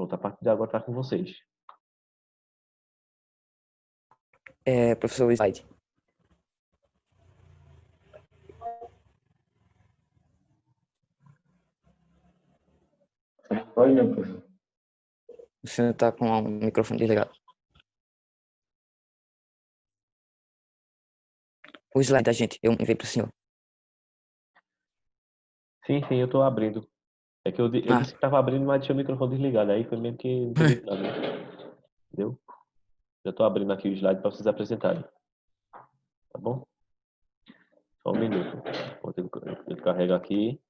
Pronto, a partir de agora está com vocês. Professor, o slide. Pode, né, professor? O senhor está com o microfone desligado. O slide da gente, eu enviei para o senhor. Sim, eu estou abrindo. É que eu disse que estava abrindo, mas tinha o microfone desligado. Aí foi mesmo que não entendi nada. Entendeu? Já estou abrindo aqui o slide para vocês apresentarem. Tá bom? Só um minuto. Eu carrego aqui.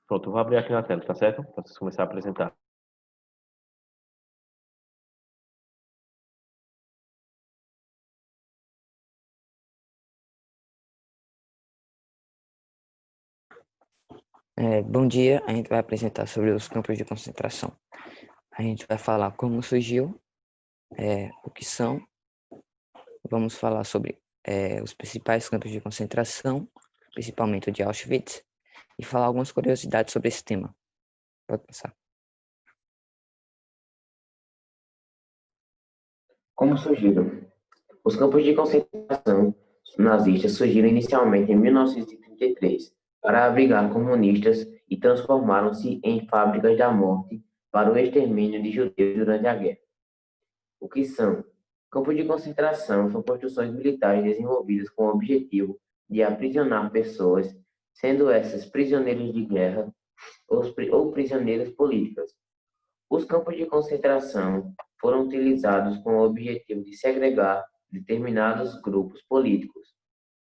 Pronto, eu vou abrir aqui na tela, tá certo? Para vocês começarem a apresentar. Bom dia, a gente vai apresentar sobre os campos de concentração. A gente vai falar como surgiu, o que são, vamos falar sobre os principais campos de concentração, principalmente o de Auschwitz, e falar algumas curiosidades sobre esse tema. Pode passar. Como surgiram? Os campos de concentração nazistas surgiram inicialmente em 1933 para abrigar comunistas e transformaram-se em fábricas da morte para o extermínio de judeus durante a guerra. O que são? Campos de concentração são construções militares desenvolvidas com o objetivo de aprisionar pessoas, sendo essas prisioneiros de guerra ou prisioneiras políticas. Os campos de concentração foram utilizados com o objetivo de segregar determinados grupos políticos,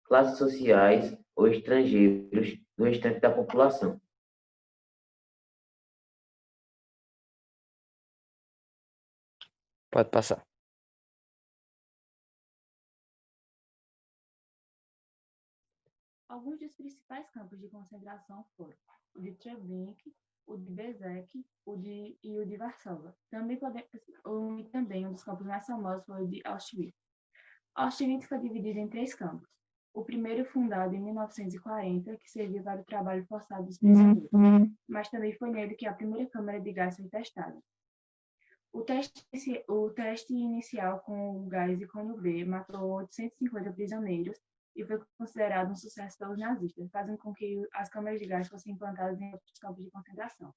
classes sociais ou estrangeiros do restante da população. Pode passar. Alguns dos principais campos de concentração foram o de Treblinka, o de Bezek e o de Varsóvia. Também um dos campos mais famosos foi o de Auschwitz. Auschwitz foi dividido em 3 campos. O primeiro, fundado em 1940, que servia para o trabalho forçado dos prisioneiros, mas também foi nele que a primeira câmara de gás foi testada. O teste inicial com o gás Icônio B matou 850 prisioneiros e foi considerado um sucesso pelos nazistas, fazendo com que as câmaras de gás fossem implantadas em outros campos de concentração.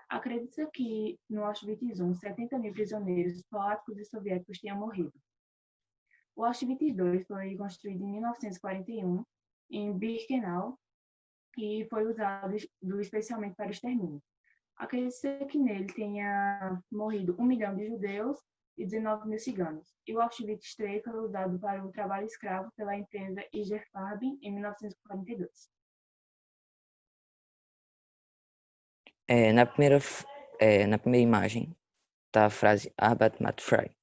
Acredita-se que no Auschwitz I, 70 mil prisioneiros polacos e soviéticos tinham morrido. O Auschwitz II foi construído em 1941 em Birkenau e foi usado especialmente para o extermínio. Acredita-se que nele tenha morrido 1 milhão de judeus e 19 mil ciganos. E o Auschwitz III foi usado para o trabalho escravo pela empresa IG Farben em 1942. Na primeira imagem está a frase Arbeit macht frei,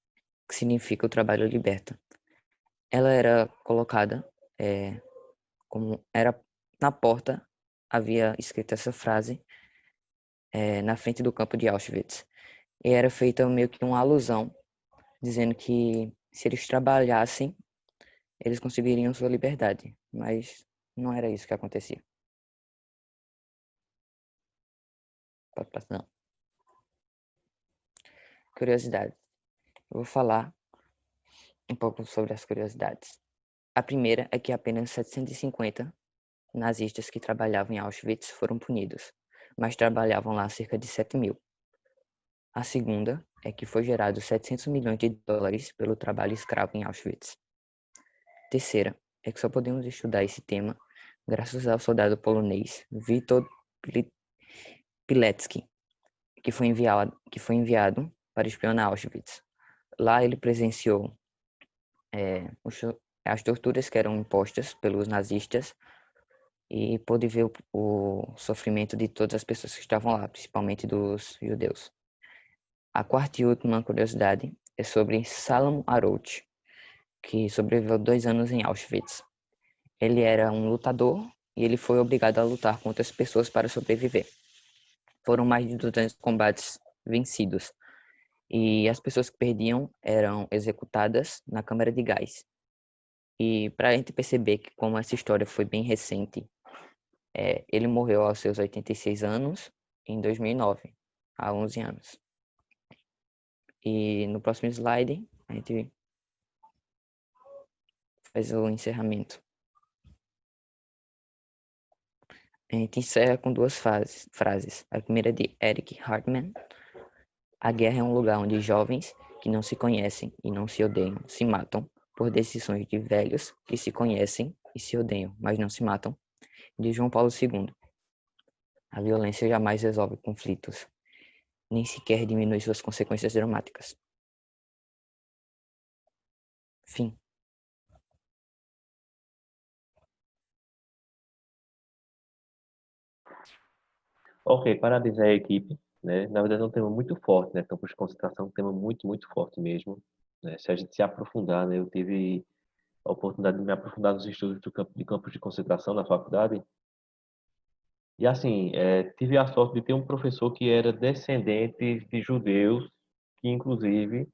que significa o trabalho liberta. Ela era colocada, como era na porta, havia escrito essa frase na frente do campo de Auschwitz. E era feita meio que uma alusão, dizendo que se eles trabalhassem, eles conseguiriam sua liberdade. Mas não era isso que acontecia. Pode passar, não. Curiosidade. Eu vou falar um pouco sobre as curiosidades. A primeira é que apenas 750 nazistas que trabalhavam em Auschwitz foram punidos, mas trabalhavam lá cerca de 7 mil. A segunda é que foi gerado 700 milhões de dólares pelo trabalho escravo em Auschwitz. Terceira é que só podemos estudar esse tema graças ao soldado polonês Witold Pilecki, que foi enviado para espionar Auschwitz. Lá ele presenciou as torturas que eram impostas pelos nazistas e pôde ver o sofrimento de todas as pessoas que estavam lá, principalmente dos judeus. A quarta e última curiosidade é sobre Salomon Arouch, que sobreviveu 2 anos em Auschwitz. Ele era um lutador e ele foi obrigado a lutar com outras pessoas para sobreviver. foram mais de 200 combates vencidos. E as pessoas que perdiam eram executadas na câmara de gás. E para a gente perceber que como essa história foi bem recente, ele morreu aos seus 86 anos em 2009, há 11 anos. E no próximo slide, a gente faz o encerramento. A gente encerra com duas frases. A primeira é de Eric Hartman. A guerra é um lugar onde jovens que não se conhecem e não se odeiam se matam por decisões de velhos que se conhecem e se odeiam, mas não se matam. De João Paulo II. A violência jamais resolve conflitos, nem sequer diminui suas consequências dramáticas. Fim. Ok, parabéns aí, equipe. Né? Na verdade, é um tema muito forte, né? Campos de concentração é um tema muito, muito forte mesmo. Né? Se a gente se aprofundar, né? Eu tive a oportunidade de me aprofundar nos estudos de campos de concentração na faculdade. E assim, tive a sorte de ter um professor que era descendente de judeus, que inclusive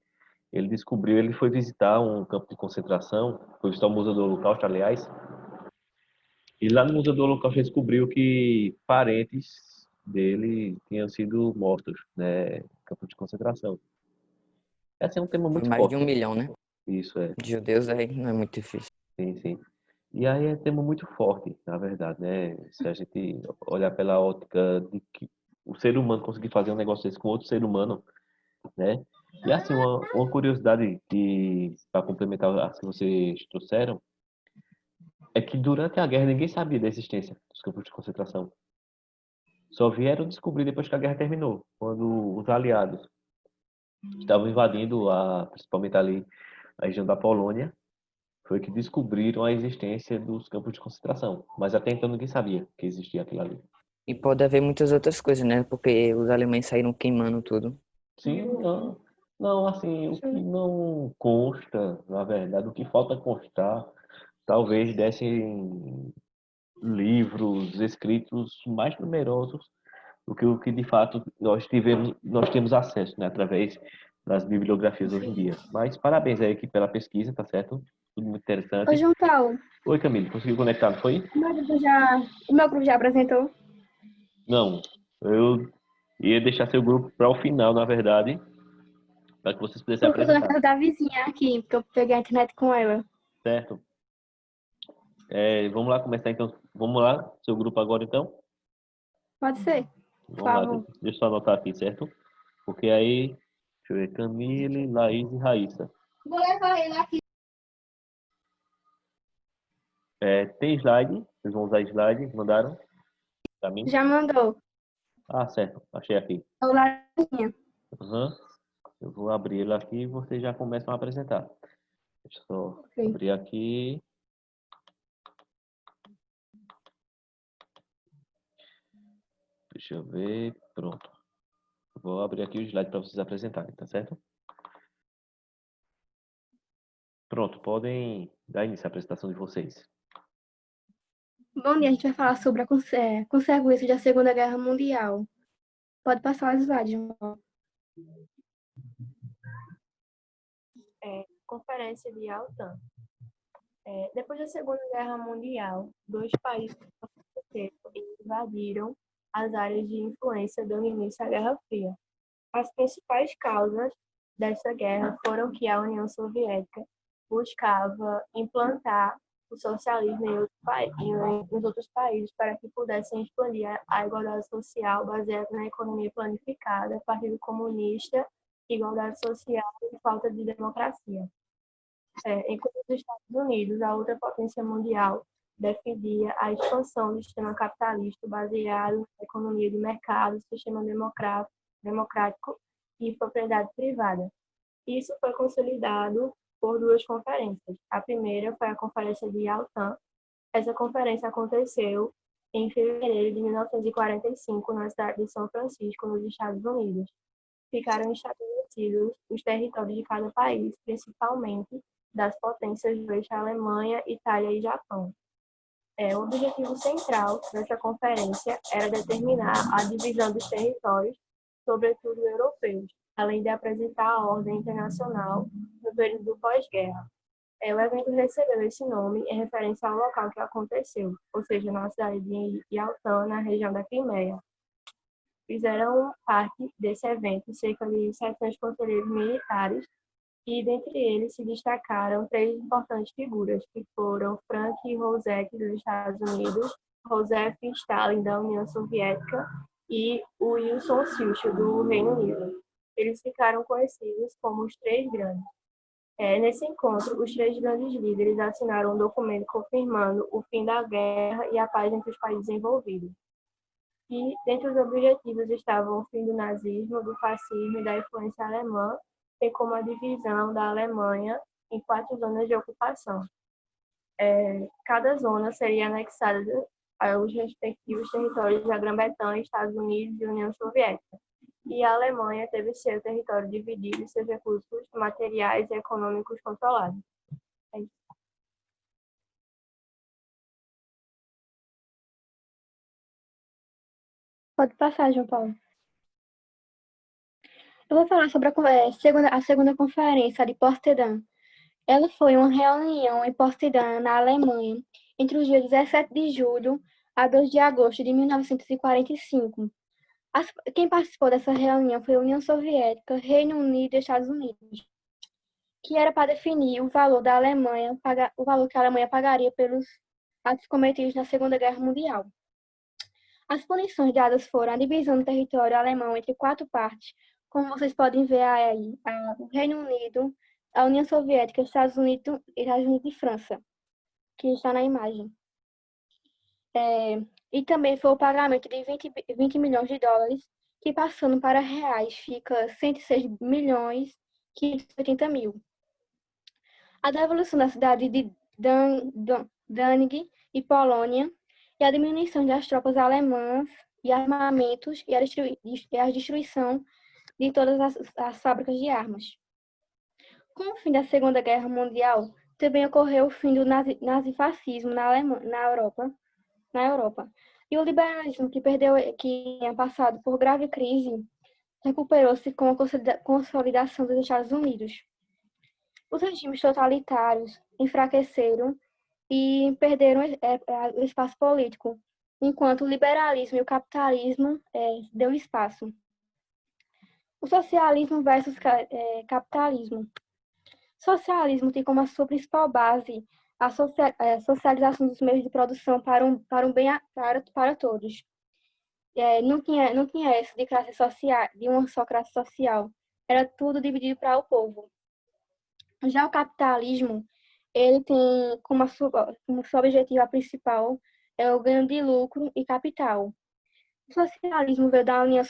ele foi visitar um campo de concentração, foi visitar o Museu do Holocausto, aliás, e lá no Museu do Holocausto ele descobriu que parentes dele tinham sido mortos, né, em campo de concentração. Esse é um tema Foi muito mais de forte. 1 milhão, né? Isso é, De judeus aí não é muito difícil. sim, sim. E aí é tema muito forte, na verdade, né? Se a gente olhar pela ótica de que o ser humano conseguir fazer um negócio desse com outro ser humano, né? E assim, uma curiosidade que, para complementar as que vocês trouxeram, é que durante a guerra ninguém sabia da existência dos campos de concentração. Só vieram descobrir depois que a guerra terminou, quando os aliados estavam invadindo, principalmente ali, a região da Polônia, foi que descobriram a existência dos campos de concentração. Mas até então ninguém sabia que existia aquilo ali. E pode haver muitas outras coisas, né? Porque os alemães saíram queimando tudo. Sim, não, não, assim, o que não consta, na verdade, o que falta constar, talvez dessem livros escritos mais numerosos do que o que de fato nós temos acesso, né, através das bibliografias hoje em dia. Mas parabéns aí aqui pela pesquisa, tá certo? Tudo muito Ô, interessante. João Paulo, Oi, Camille, conseguiu conectar, não foi? o meu grupo já apresentou? Não, eu ia deixar seu grupo para o final, na verdade, para que vocês pudessem Porque eu tô na apresentar, casa da vizinha aqui, porque eu peguei a internet com ela. certo? Vamos lá começar então. Vamos lá, seu grupo agora então? Pode ser, por Vamos lá, favor. deixa eu só anotar aqui, certo? Porque aí, deixa eu ver, Camille, Laís e Raíssa. Vou levar ele aqui. Tem slide? Vocês vão usar slide? Mandaram para mim? Já mandou. Ah, certo, achei aqui. É o laranjinha. Uhum. Eu vou abrir ele aqui e vocês já começam a apresentar. Deixa eu só Ok. abrir aqui. Deixa eu ver. Pronto. Vou abrir aqui o slide para vocês apresentarem, tá certo? Pronto, podem dar início à apresentação de vocês. Bom dia, a gente vai falar sobre a consequência da Segunda Guerra Mundial. Pode passar o slide, João. Conferência de Yalta. Depois da Segunda Guerra Mundial, dois países invadiram as áreas de influência dando início à Guerra Fria. As principais causas dessa guerra foram que a União Soviética buscava implantar o socialismo nos outros países para que pudessem expandir a igualdade social baseada na economia planificada, Partido Comunista, igualdade social e falta de democracia. Enquanto os Estados Unidos, a outra potência mundial, defendia a expansão do sistema capitalista baseado na economia de mercado, sistema democrático e propriedade privada. Isso foi consolidado por duas conferências. A primeira foi a Conferência de Yalta. Essa conferência aconteceu em fevereiro de 1945, na cidade de São Francisco, nos Estados Unidos. Ficaram estabelecidos os territórios de cada país, principalmente das potências do eixo Alemanha, Itália e Japão. O objetivo central dessa conferência era determinar a divisão dos territórios, sobretudo europeus, além de apresentar a ordem internacional no período pós-guerra. O evento recebeu esse nome em referência ao local que aconteceu, ou seja, na cidade de Yaltã, na região da Crimeia. Fizeram parte desse evento cerca de 700 conselheiros militares e, dentre eles, se destacaram três importantes figuras, que foram Frank Roosevelt, dos Estados Unidos, Joseph Stalin, da União Soviética, e Wilson Churchill, do Reino Unido. Eles ficaram conhecidos como os Três Grandes. Nesse encontro, os três grandes líderes assinaram um documento confirmando o fim da guerra e a paz entre os países envolvidos. E, dentre os objetivos, estavam o fim do nazismo, do fascismo e da influência alemã, bem como a divisão da Alemanha em 4 zonas de ocupação. Cada zona seria anexada aos respectivos territórios da Grã-Bretanha, Estados Unidos e União Soviética. E a Alemanha teve seu território dividido e seus recursos materiais e econômicos controlados. Pode passar, João Paulo. Eu vou falar sobre a segunda conferência de Potsdam. Ela foi uma reunião em Potsdam, na Alemanha, entre os dias 17 de julho a 2 de agosto de 1945. Quem participou dessa reunião foi a União Soviética, Reino Unido e Estados Unidos, que era para definir o valor que a Alemanha pagaria pelos atos cometidos na Segunda Guerra Mundial. As punições dadas foram a divisão do território alemão entre 4 partes, como vocês podem ver aí, o Reino Unido, a União Soviética, Estados Unidos e França, que está na imagem. E também foi o pagamento de 20 milhões de dólares, que passando para reais fica 106 milhões 580 mil. A devolução da cidade de Danzig e Polônia e a diminuição das tropas alemãs e armamentos e a destruição de todas as fábricas de armas. Com o fim da Segunda Guerra Mundial, também ocorreu o fim do nazifascismo na Europa. E o liberalismo, que tinha passado por grave crise, recuperou-se com a consolidação dos Estados Unidos. Os regimes totalitários enfraqueceram e perderam o espaço político, enquanto o liberalismo e o capitalismo deu espaço. O socialismo versus capitalismo. Socialismo tem como a sua principal base a socialização dos meios de produção para um bem para todos. Não tinha essa de classe social, de uma só classe social. Era tudo dividido para o povo. Já o capitalismo, ele tem como sua objetiva principal o ganho de lucro e capital. O socialismo veio da União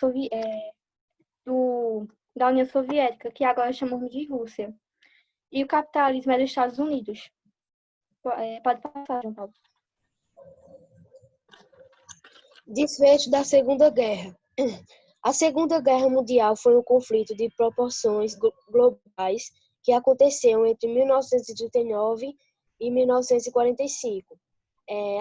Soviética, que agora chamamos de Rússia. E o capitalismo é dos Estados Unidos. Pode passar, João Paulo. Desfecho da Segunda Guerra. A Segunda Guerra Mundial foi um conflito de proporções globais que aconteceu entre 1939 e 1945.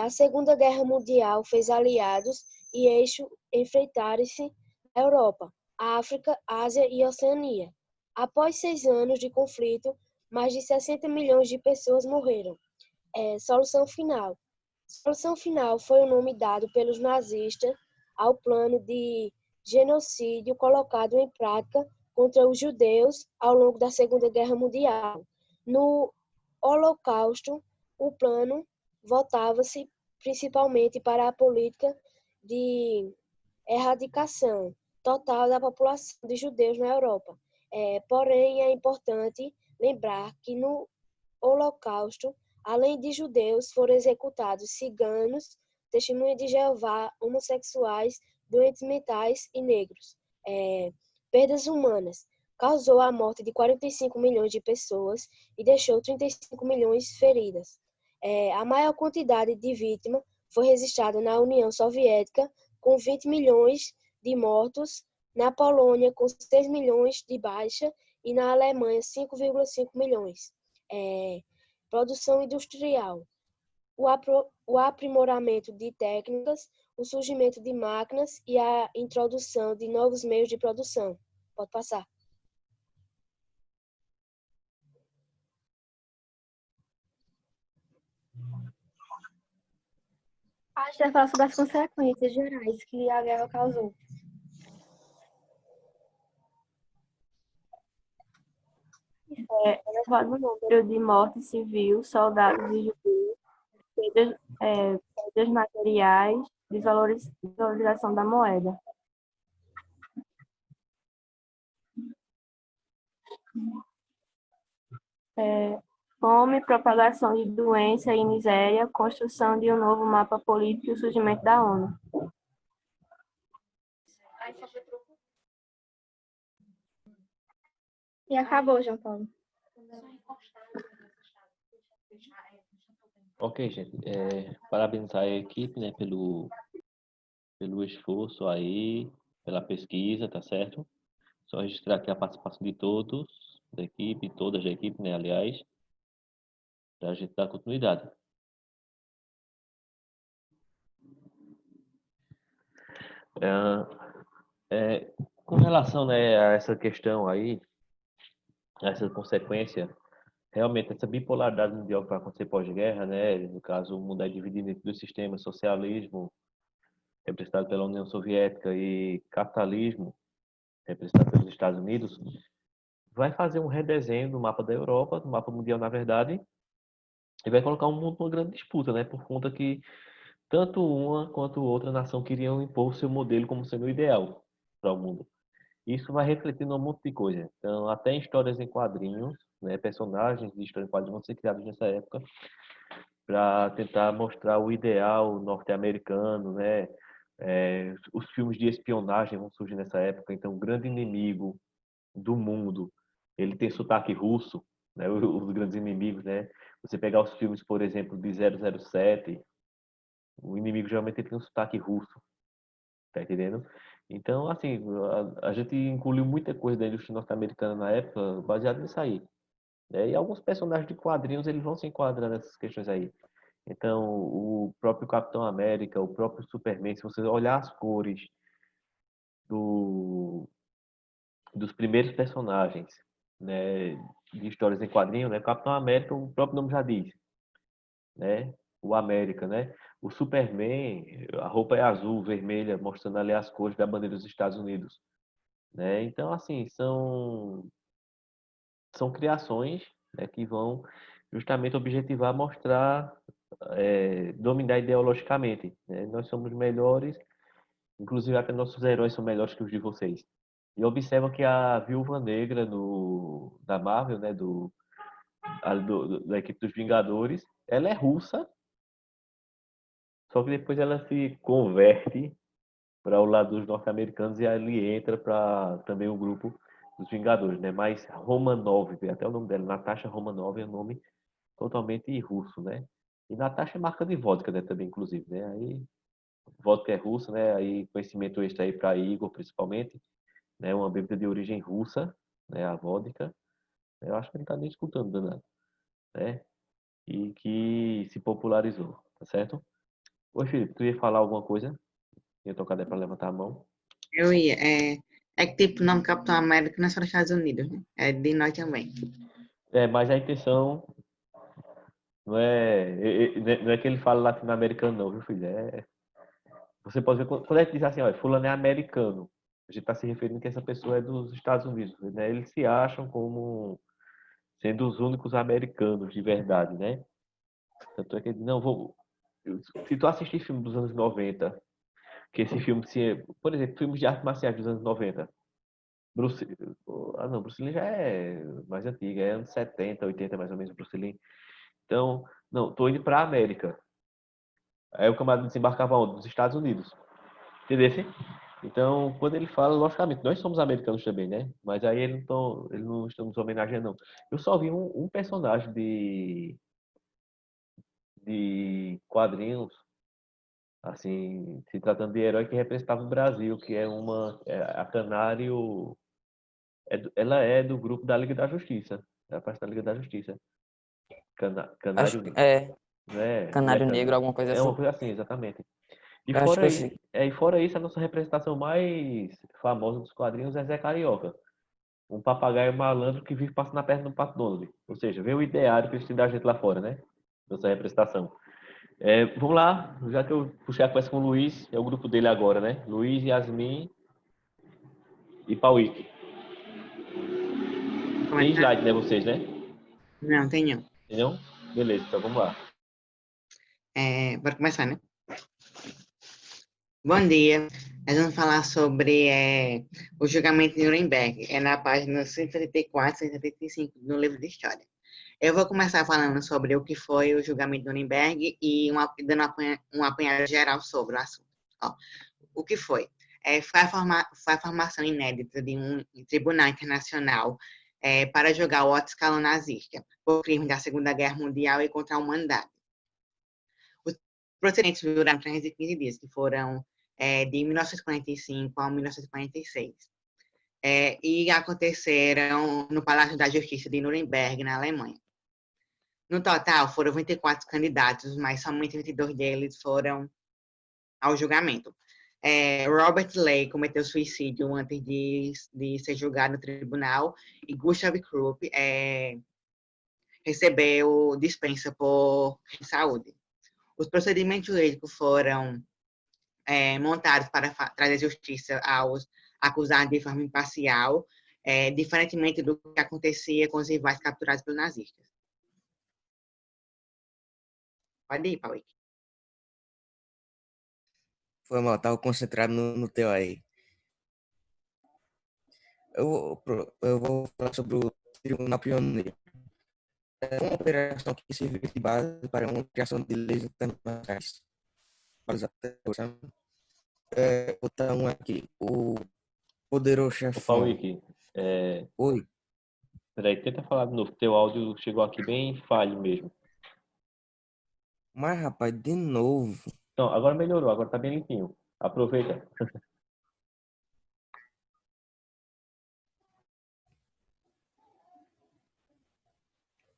A Segunda Guerra Mundial fez aliados e eixos enfrentarem-se na Europa, África, Ásia e Oceania. Após 6 anos de conflito, mais de 60 milhões de pessoas morreram. Solução final. Solução final foi o nome dado pelos nazistas ao plano de genocídio colocado em prática contra os judeus ao longo da Segunda Guerra Mundial. No Holocausto, o plano voltava-se principalmente para a política de erradicação total da população de judeus na Europa. Porém, é importante lembrar que no Holocausto, além de judeus, foram executados ciganos, testemunhas de Jeová, homossexuais, doentes mentais e negros. Perdas humanas. Causou a morte de 45 milhões de pessoas e deixou 35 milhões feridas. A maior quantidade de vítimas foi registrada na União Soviética, com 20 milhões de mortos, na Polônia, com 6 milhões de baixa, e na Alemanha, 5,5 milhões. Produção industrial. o aprimoramento de técnicas, o surgimento de máquinas e a introdução de novos meios de produção. Pode passar. A gente vai falar sobre as consequências gerais que a guerra causou. Elevado número de mortes civis, soldados e judeus, perdas materiais, desvalorização da moeda. Fome, propagação de doença e miséria, construção de um novo mapa político e o surgimento da ONU. E acabou, João Paulo. Ok, gente. Parabenizar a equipe, né, pelo esforço aí, pela pesquisa, tá certo? Só registrar aqui a participação de todos da equipe, todas da equipe, né, aliás, para a gente dar continuidade. Com relação, né, a essa questão aí, a essa consequência, realmente essa bipolaridade mundial que vai acontecer pós-guerra, né, no caso, o mundo é dividido entre dois sistemas, socialismo, representado pela União Soviética, e capitalismo, representado pelos Estados Unidos, vai fazer um redesenho do mapa da Europa, do mapa mundial, na verdade, e vai colocar o mundo numa grande disputa, né, por conta que tanto uma quanto outra nação queriam impor seu modelo como sendo o ideal para o mundo. Isso vai refletir num monte de coisa. Então, até em histórias em quadrinhos, né, personagens de história em quadrinhos vão ser criados nessa época para tentar mostrar o ideal norte-americano, né? Os filmes de espionagem vão surgir nessa época. Então, o grande inimigo do mundo, ele tem sotaque russo, né? Os grandes inimigos, né? Você pegar os filmes, por exemplo, de 007, o inimigo geralmente tem um sotaque russo, tá entendendo? Então, assim, a gente incluiu muita coisa da indústria norte-americana na época baseado nisso aí, né? E alguns personagens de quadrinhos, eles vão se enquadrar nessas questões aí. Então, o próprio Capitão América, o próprio Superman, se você olhar as cores do, dos primeiros personagens, né, de histórias em quadrinho, né? Capitão América, o próprio nome já diz, né? O América, né? O Superman, a roupa é azul, vermelha, mostrando ali as cores da bandeira dos Estados Unidos, né? Então, assim, são criações, né, que vão justamente objetivar mostrar, dominar ideologicamente, né? Nós somos melhores, inclusive até nossos heróis são melhores que os de vocês. E observa que a Viúva Negra da Marvel, né, da equipe dos Vingadores, ela é russa, só que depois ela se converte para o lado dos norte-americanos e ali entra para também o grupo dos Vingadores, né? Mas Romanov, até o nome dela, Natasha Romanov, é um nome totalmente russo, né? E Natasha é marca de vodka, né, também, inclusive, né? Aí, vodka é russa, né? Aí, conhecimento extra aí para Igor, principalmente, né? Uma bebida de origem russa, né? A vodka. Eu acho que ele não tá nem escutando, danado, né? E que se popularizou, tá certo? Oi, Felipe, tu ia falar alguma coisa? Ia tocar para levantar a mão. Eu ia. É que tipo, o nome Capitão América não é só dos Estados Unidos, né? É de nós também. Mas a intenção não é que ele fala latino-americano, não, viu, filho? Você pode ver, quando a gente diz assim, olha, fulano é americano, a gente está se referindo que essa pessoa é dos Estados Unidos, né? Eles se acham como sendo os únicos americanos de verdade, né? Tanto é que ele diz, não, se tu assistir filme dos anos 90, que esse filme, por exemplo, filmes de artes marciais dos anos 90, Bruce, não, Bruce Lee já é mais antigo, é anos 70, 80 mais ou menos, Bruce Lee. Então, não, tô indo para a América. Aí o camarada desembarcava onde? Nos Estados Unidos. Entendeu? Então, quando ele fala, logicamente, nós somos americanos também, né? Mas aí ele não está nos homenageando, não. Eu só vi um personagem de quadrinhos, assim, se tratando de herói que representava o Brasil, que a Canário, ela é do grupo da Liga da Justiça, é a parte da Liga da Justiça. Acho Canário, que é. né? Canário Negro, alguma coisa É uma assim. coisa assim, exatamente. E Eu acho que fora, eu sei. e fora isso, a nossa representação mais famosa dos quadrinhos é Zé Carioca. Um papagaio malandro que vive passando a perna no Pato Donald. Ou seja, vê o ideário que eles têm da gente lá fora, né? Nossa representação. Vamos lá, já que eu puxei a conversa com o Luiz, é o grupo dele agora, né? Luiz, Yasmin e Pauíque. Tem Começar? slide, né, vocês, né? Não, tem não. Entendeu? Beleza, então vamos lá. Bora começar, né? Bom dia. Nós vamos falar sobre o julgamento de Nuremberg. É na página 134, 135 no livro de história. Eu vou começar falando sobre o que foi o julgamento de Nuremberg e dando um apanhado geral sobre o assunto. Ó, o que foi? Foi a formação inédita de um tribunal internacional para julgar o alto escalão nazista por crimes da Segunda Guerra Mundial e contra a humanidade. Os procedimentos duraram 315 dias, que foram de 1945 a 1946. E aconteceram no Palácio da Justiça de Nuremberg, na Alemanha. No total, foram 24 candidatos, mas somente 22 deles foram ao julgamento. Robert Ley cometeu suicídio antes de ser julgado no tribunal e Gustav Krupp recebeu dispensa por saúde. Os procedimentos jurídicos foram montados para trazer justiça aos acusados de forma imparcial, diferentemente do que acontecia com os rivais capturados pelos nazistas. Pode ir, Paulo. Foi mal, tava concentrado no teu aí. Eu vou falar sobre o Tribunal Pioneiro. É uma operação que serviu de base para uma criação de leis internacionais. Botar um aqui. O poderoso O chefão. Pauíque, Oi. peraí, tenta falar de novo. Teu áudio chegou aqui bem falho mesmo. Mas, rapaz, de novo. Então, agora melhorou, agora tá bem limpinho. Aproveita.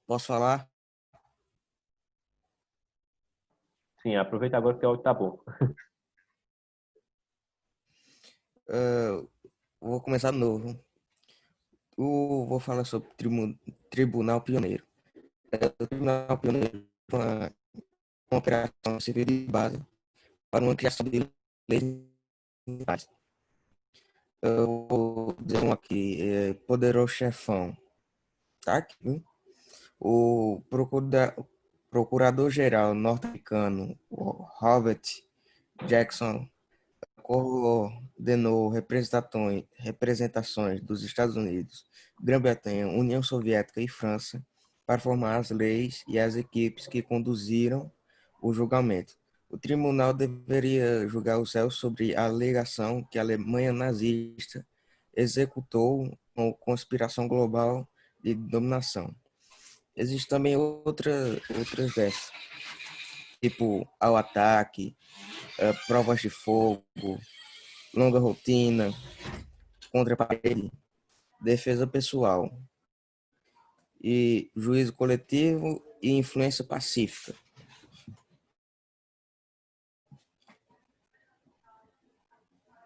Posso falar? Sim, aproveita agora que o áudio tá bom. Vou começar de novo. Vou falar sobre Tribunal Pioneiro. O Tribunal Pioneiro foi uma operação civil de base para uma criação de leis internacionais. Eu vou dizer um aqui, poderoso chefão, tá aqui, viu? O procurador-geral norte-americano, Robert Jackson, coordenou representações dos Estados Unidos, Grã-Bretanha, União Soviética e França para formar as leis e as equipes que conduziram o julgamento. O tribunal deveria julgar os réus sobre a alegação que a Alemanha nazista executou uma conspiração global de dominação. Existem também outras dessas, tipo ao ataque, provas de fogo, longa rotina, contra a parede, defesa pessoal, e juízo coletivo e influência pacífica.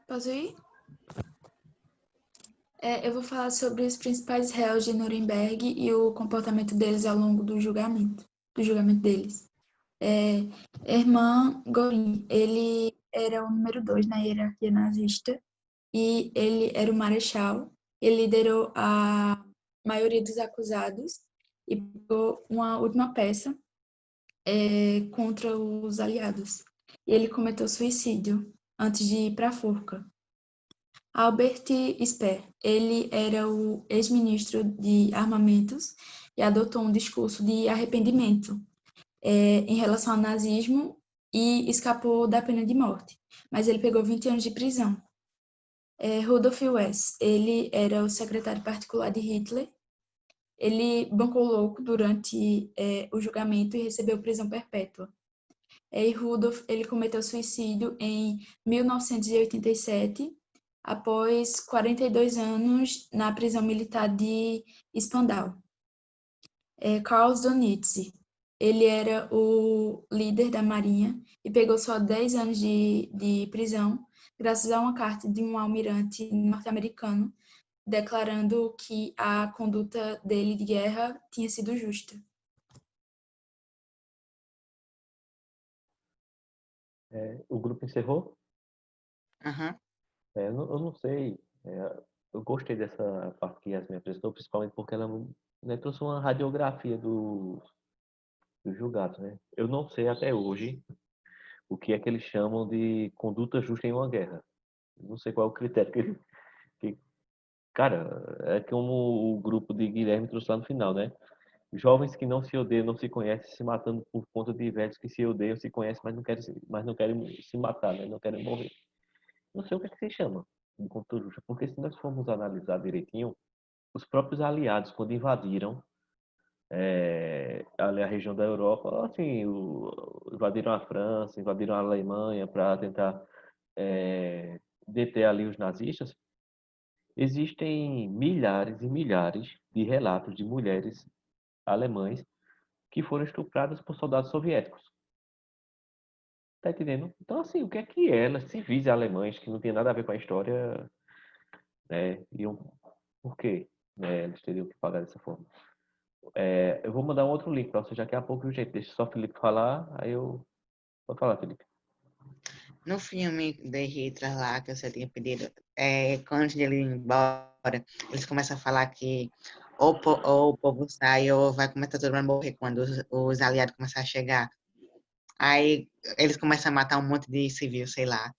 Posso ir? Eu vou falar sobre os principais réus de Nuremberg e o comportamento deles ao longo do julgamento deles. Hermann Göring, ele era o número 2 na hierarquia nazista e ele era o marechal. Ele liderou a maioria dos acusados e pegou uma última peça contra os aliados. E ele cometeu suicídio antes de ir para a forca. Albert Speer, ele era o ex-ministro de armamentos e adotou um discurso de arrependimento em relação ao nazismo e escapou da pena de morte, mas ele pegou 20 anos de prisão. Rudolf Hess, ele era o secretário particular de Hitler. Ele bancou louco durante o julgamento e recebeu prisão perpétua. E Rudolf, ele cometeu suicídio em 1987, após 42 anos na prisão militar de Spandau. Karl Donitz, Ele era o líder da Marinha e pegou só 10 anos de prisão, graças a uma carta de um almirante norte-americano declarando que a conduta dele de guerra tinha sido justa. O grupo encerrou? Aham. Eu não sei. Eu gostei dessa parte que Yasmin apresentou, principalmente porque ela né, trouxe uma radiografia do julgado, né? Eu não sei até hoje o que é que eles chamam de conduta justa em uma guerra. Não sei qual é o critério que cara, é como o grupo de Guilherme trouxe lá no final, né? Jovens que não se odeiam, não se conhecem, se matando por conta de velhos que se odeiam, se conhecem, mas não querem se matar, né? Não querem morrer. Não sei o que é que se chama de conduta justa, porque se nós formos analisar direitinho, os próprios aliados, quando invadiram ali a região da Europa, assim, invadiram a França, invadiram a Alemanha para tentar deter ali os nazistas. Existem milhares e milhares de relatos de mulheres alemães que foram estupradas por soldados soviéticos. Tá entendendo? Então, assim, o que é que elas, civis alemães, que não tem nada a ver com a história, né, iam... Por quê? Né, eles teriam que pagar dessa forma. Eu vou mandar um outro link para você daqui a pouco, gente. Deixa só o Felipe falar, aí eu... Pode falar, Felipe. No filme de Hitler lá, que você tinha pedido, quando ele ir embora, eles começam a falar que ou o povo sai ou vai começar todo mundo a morrer quando os aliados começam a chegar. Aí eles começam a matar um monte de civil, sei lá.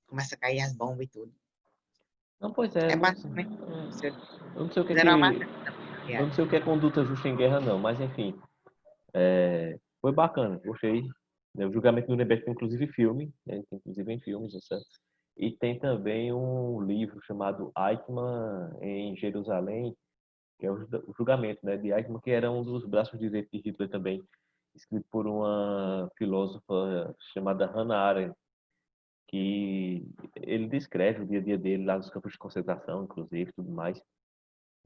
Começa a cair as bombas e tudo. Não, pois é, É basicamente isso. eu não sei o que é Fizeram uma que... Eu não sei o que é conduta justa em guerra, não, mas enfim. Foi bacana, gostei. O julgamento do Nuremberg tem inclusive filme, né? Tem inclusive em filmes, etc. E tem também um livro chamado Eichmann em Jerusalém, que é o julgamento, né, de Eichmann, que era um dos braços direitos de Hitler também, escrito por uma filósofa chamada Hannah Arendt, que ele descreve o dia a dia dele lá nos campos de concentração, inclusive, tudo mais.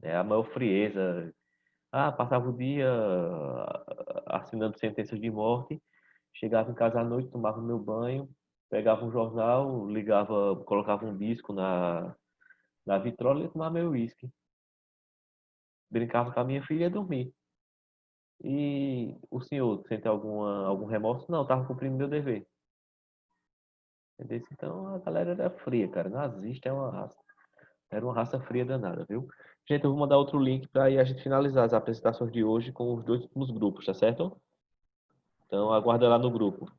A maior frieza. Passava o dia assinando sentenças de morte, chegava em casa à noite, tomava meu banho, pegava um jornal, ligava, colocava um disco na vitrola e ia tomar meu uísque. Brincava com a minha filha e ia dormir. E o senhor sente algum remorso? Não, estava cumprindo meu dever. Entendeu? Então a galera era fria, cara. Nazista é uma raça. Era uma raça fria danada, viu? Gente, eu vou mandar outro link para a gente finalizar as apresentações de hoje com os dois últimos grupos, tá certo? Então aguarda lá no grupo.